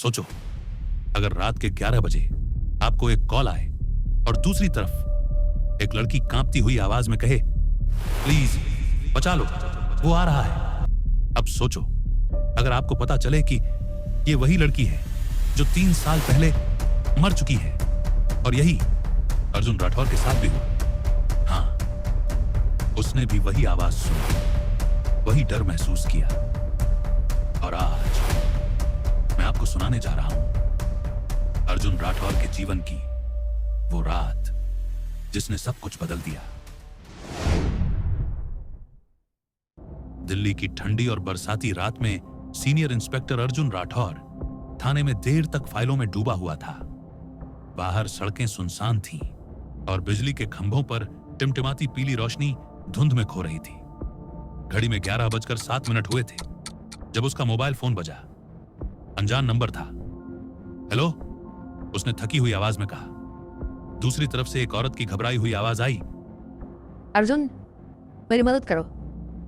सोचो, अगर रात के 11 बजे आपको एक कॉल आए और दूसरी तरफ एक लड़की कांपती हुई आवाज में कहे, प्लीज बचा लो, वो आ रहा है। अब सोचो, अगर आपको पता चले कि ये वही लड़की है जो 3 साल पहले मर चुकी है, और यही अर्जुन राठौर के साथ भी हुआ। हाँ, उसने भी वही आवाज सुनी, वही डर महसूस किया। और आज मैं आपको सुनाने जा रहा हूं अर्जुन राठौर के जीवन की वो रात जिसने सब कुछ बदल दिया। दिल्ली की ठंडी और बरसाती रात में सीनियर इंस्पेक्टर अर्जुन राठौर थाने में देर तक फाइलों में डूबा हुआ था। बाहर सड़कें सुनसान थीं और बिजली के खंभों पर टिमटिमाती पीली रोशनी धुंध में खो रही थी। घड़ी में 11:07 हुए थे जब उसका मोबाइल फोन बजा। अनजान नंबर था। हेलो, उसने थकी हुई आवाज में कहा। दूसरी तरफ से एक औरत की घबराई हुई आवाज आई, अर्जुन, मेरी मदद करो,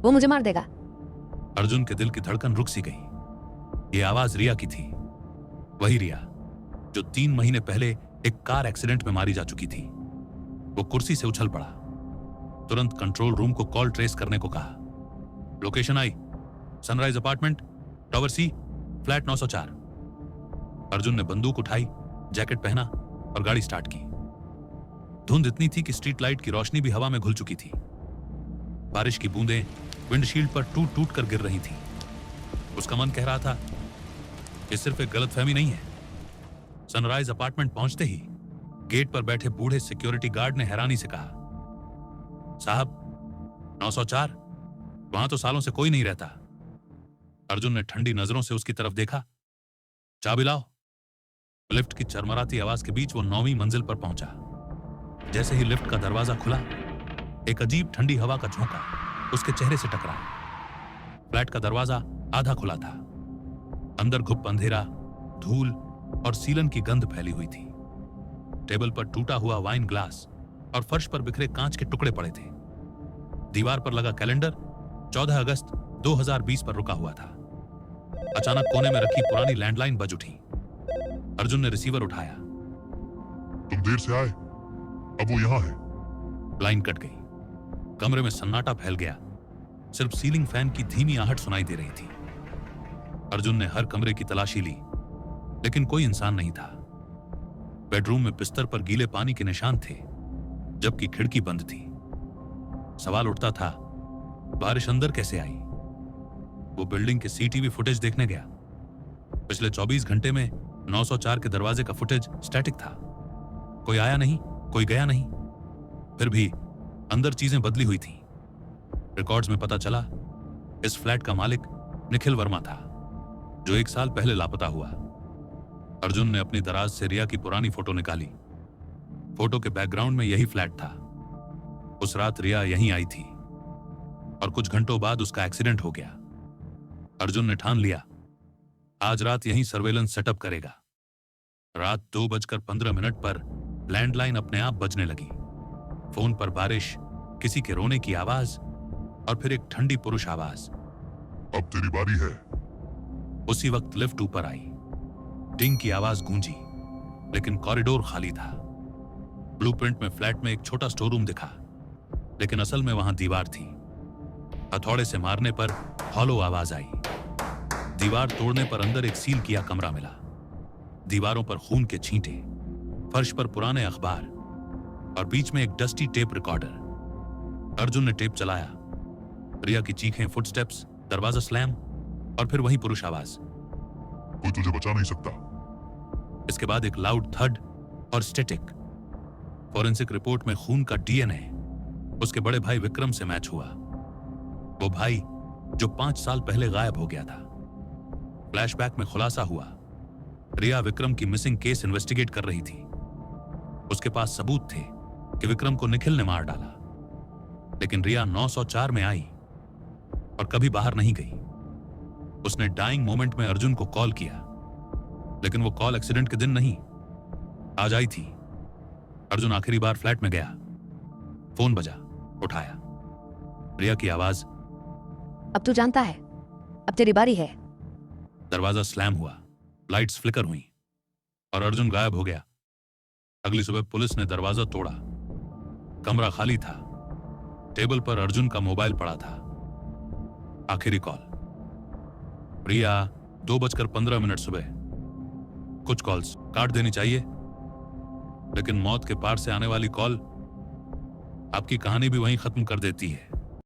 वो मुझे मार देगा। अर्जुन के दिल की धड़कन रुक सी गई। ये आवाज रिया की थी, वही रिया जो 3 महीने पहले एक कार एक्सीडेंट में मारी जा चुकी थी। वो कुर्सी से उछल पड़ा, तुरंत कंट्रोल रूम को कॉल ट्रेस करने को कहा। लोकेशन आई, sunrise apartment, tower C, flat 904। Arjun ने बंदूक उठाई, जैकेट पहना और गाड़ी स्टार्ट की। धुंध इतनी थी कि स्ट्रीट लाइट की रोशनी भी हवा में घुल चुकी थी। बारिश की बूंदें विंडशील्ड पर टूट टूट कर गिर रही थीं। उसका मन कह रहा था, ये सिर्फ एक गलतफहमी नहीं है। सनराइज अपार्टमेंट पहुंचते ही गेट पर बैठे बूढ़े सिक्योरिटी गार्ड ने हैरानी से कहा, साहब 904, वहां तो सालों से कोई नहीं रहता। अर्जुन ने ठंडी नजरों से उसकी तरफ देखा। चाबी लाओ। लिफ्ट की चरमराती आवाज के बीच वो 9वीं मंजिल पर पहुंचा। जैसे ही लिफ्ट का दरवाजा खुला, एक अजीब ठंडी हवा का झोंका उसके चेहरे से टकरा। फ्लैट का दरवाजा आधा खुला था। अंदर घुप अंधेरा, धूल और सीलन की गंध फैली हुई थी। टेबल पर टूटा हुआ वाइन ग्लास और फर्श पर बिखरे कांच के टुकड़े पड़े थे। दीवार पर लगा कैलेंडर 14 अगस्त 2020 पर रुका हुआ था। अचानक कोने में रखी पुरानी लैंडलाइन बज उठी। अर्जुन ने रिसीवर उठाया। तुम देर से आए, अब वो यहाँ है। लाइन कट गई। कमरे में सन्नाटा फैल गया। सिर्फ सीलिंग फैन की धीमी आहट सुनाई दे रही थी। अर्जुन ने हर कमरे की तलाशी ली, लेकिन कोई इंसान नहीं था। बेडरूम में बिस्तर पर गीले पानी के निशान थे, जबकि खिड़की बंद थी। सवाल उठता था, बारिश अंदर कैसे आई? वो बिल्डिंग के सीटीवी फुटेज देखने गया। पिछले 24 घंटे में 904 के दरवाजे का फुटेज स्टैटिक था। कोई आया नहीं, कोई गया नहीं। फिर भी अंदर चीजें बदली हुई थीं। रिकॉर्ड्स में पता चला इस फ्लैट का मालिक निखिल वर्मा था, जो 1 साल पहले लापता हुआ। अर्जुन ने अपनी दराज से रिया की पुरानी फोटो निकाली। फोटो के बैकग्राउंड में यही फ्लैट था। उस रात रिया यहीं आई थी और कुछ घंटों बाद उसका एक्सीडेंट हो गया। अर्जुन ने ठान लिया, आज रात यहीं सर्वेलेंस सेटअप करेगा। रात 2:15 पर लैंडलाइन अपने आप बजने लगी। फोन पर बारिश, किसी के रोने की आवाज और फिर एक ठंडी पुरुष आवाज, अब तेरी बारी है। उसी वक्त लिफ्ट ऊपर आई। डिंग की आवाज गूंजी, लेकिन कॉरिडोर खाली था। ब्लूप्रिंट में फ्लैट में एक छोटा स्टोर रूम दिखा, लेकिन असल में वहां दीवार थी। हथौड़े से मारने पर हॉलो आवाज आई। दीवार तोड़ने पर अंदर एक सील किया कमरा मिला। दीवारों पर खून के छींटे, फर्श पर पुराने अखबार और बीच में एक डस्टी टेप रिकॉर्डर। अर्जुन ने टेप चलाया। रिया की चीखें, फुटस्टेप्स, दरवाजा स्लैम और फिर वही पुरुष आवाज, कोई तुझे बचा नहीं सकता। इसके बाद एक लाउड थड और स्टैटिक। फॉरेंसिक रिपोर्ट में खून का डीएनए उसके बड़े भाई विक्रम से मैच हुआ। वो भाई जो 5 साल पहले गायब हो गया था। फ्लैशबैक में खुलासा हुआ, रिया विक्रम की मिसिंग केस इन्वेस्टिगेट कर रही थी। उसके पास सबूत थे कि विक्रम को निखिल ने मार डाला। लेकिन रिया 904 में आई और कभी बाहर नहीं गई। उसने डाइंग मोमेंट में अर्जुन को कॉल किया, लेकिन वो कॉल एक्सीडेंट के दिन नहीं, आज आई थी। अर्जुन आखिरी बार फ्लैट में गया। फोन बजा, उठाया। रिया की आवाज, अब तू जानता है, अब तेरी बारी है। दरवाजा स्लैम हुआ। लाइट्स फ्लिकर हुई और अर्जुन गायब हो गया। अगली सुबह पुलिस ने दरवाजा तोड़ा। कमरा खाली था। टेबल पर अर्जुन का मोबाइल पड़ा था। आखिरी कॉल। प्रिया, 2:15 सुबह। कुछ कॉल्स काट देनी चाहिए, लेकिन मौत के पार से आने वाली कॉल आपकी कहानी भी वहीं खत्म कर देती है।